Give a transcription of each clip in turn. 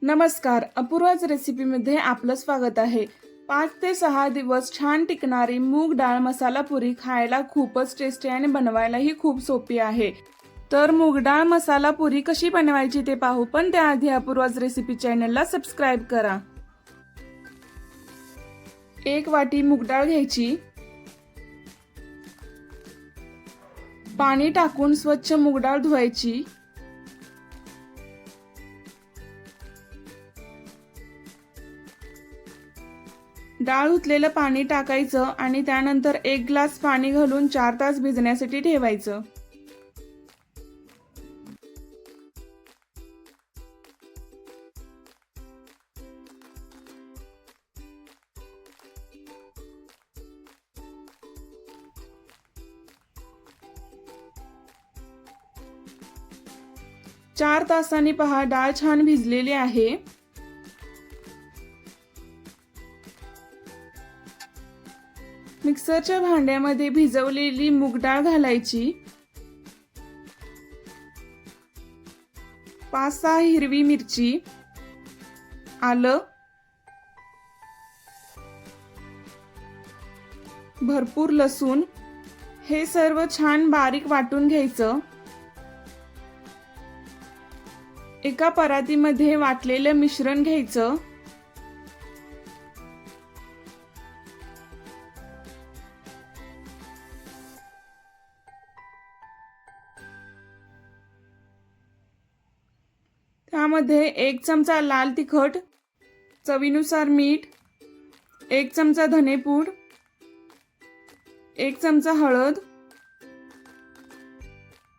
नमस्कार, अपूर्वाच रेसिपीमध्ये आपलं स्वागत आहे। 5 ते 6 दिवस छान टिकणारी मूग डाळ मसाला पुरी खायला खूपच टेस्टी आणि बनवायलाही खूप सोपी आहे। तर मूग डाळ मसाला पुरी कशी बनवायची ते पाहू, पण त्याआधी अपूर्वाच रेसिपी चॅनलला सबस्क्राइब करा। 1 वाटी मूग डाळ घ्यायची। पाणी टाकून स्वच्छ मूग डाळ धुवायची। डाळ धुतलेलं पाणी टाकायचं आणि त्यानंतर 1 ग्लास पाणी घालून 4 तास भिजण्यासाठी ठेवायचं। चार तासांनी पहा डाळ छान भिजलेली आहे। मिक्सरच्या भांड्यामध्ये भिजवलेली मूग डाळ घालायची। 5-6 हिरवी मिरची, आलं, भरपूर लसूण हे सर्व छान बारीक वाटून घ्यायचं। एका परातीमध्ये वाटलेलं मिश्रण घ्यायचं। त्यामध्ये 1 चमचा लाल तिखट, चवीनुसार मीठ, 1 चमचा धनेपूड, 1 चमचा हळद,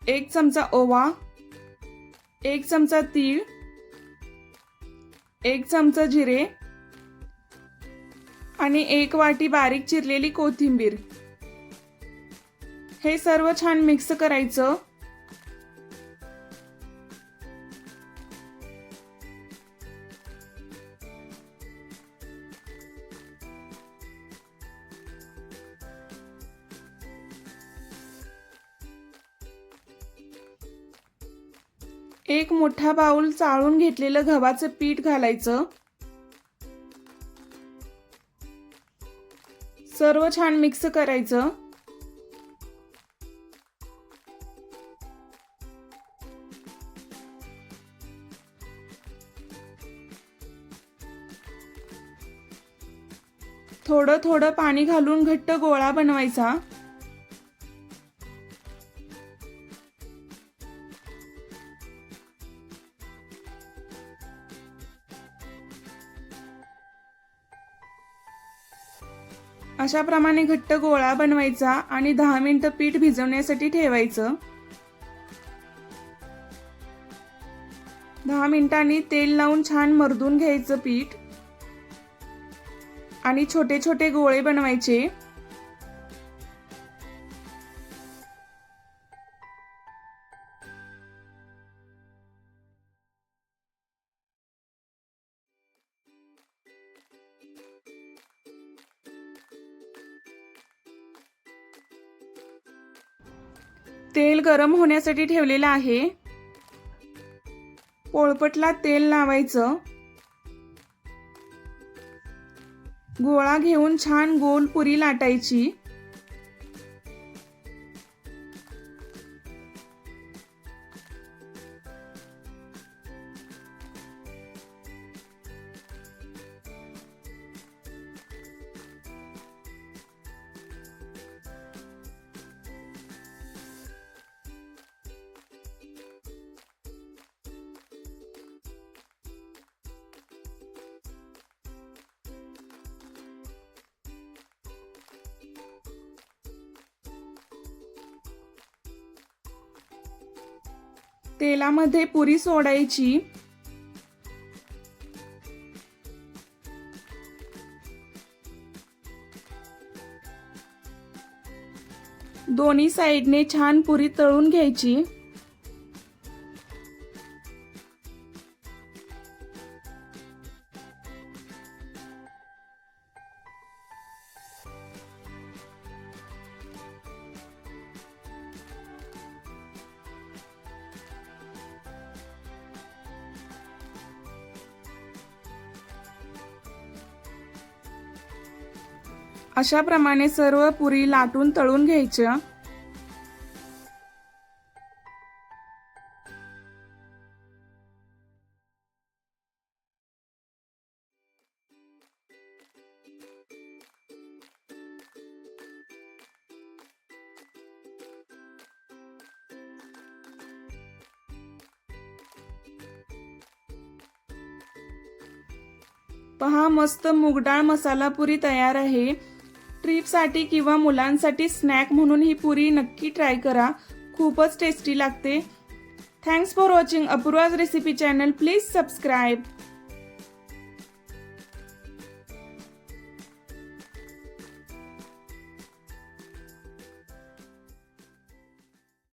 1 चमचा ओवा, 1 चमचा तीळ, 1 चमचा जिरे आणि 1 वाटी बारीक चिरलेली कोथिंबीर हे सर्व छान मिक्स करायचं। एक मोठा बाउल चाळून घेतलेलं गव्हाचं पीठ घालायचं। सर्व छान मिक्स करायचं। थोडं थोडं पाणी घालून घट्ट गोळा बनवायचा। अशा प्रमाणे घट्ट गोळा बनवायचा आणि 10 मिनिटं पीठ भिजवण्यासाठी ठेवायचं। 10 मिनिटांनी तेल लावून छान मर्दून घ्यायचं पीठ आणि छोटे छोटे गोळे बनवायचे। तेल गरम होण्यासाठी ठेवलेलं आहे। पोळपटला तेल लावायचं। गोळा घेऊन छान गोल पुरी लाटायची। तेलामध्ये पुरी सोडायची। दोन्ही साइडने छान पुरी तळून घ्यायची। अशा प्रमाणे सर्व पुरी लाटून तळून घ्यायच्या। पहा, मस्त मूग डाळ मसाला पुरी तयार आहे। ट्रिपसाठी किंवा मुलांसाठी स्नॅक म्हणून ही पुरी नक्की ट्राय करा, खूपच टेस्टी लागते। Thanks for watching Apurva's recipe channel. Please subscribe.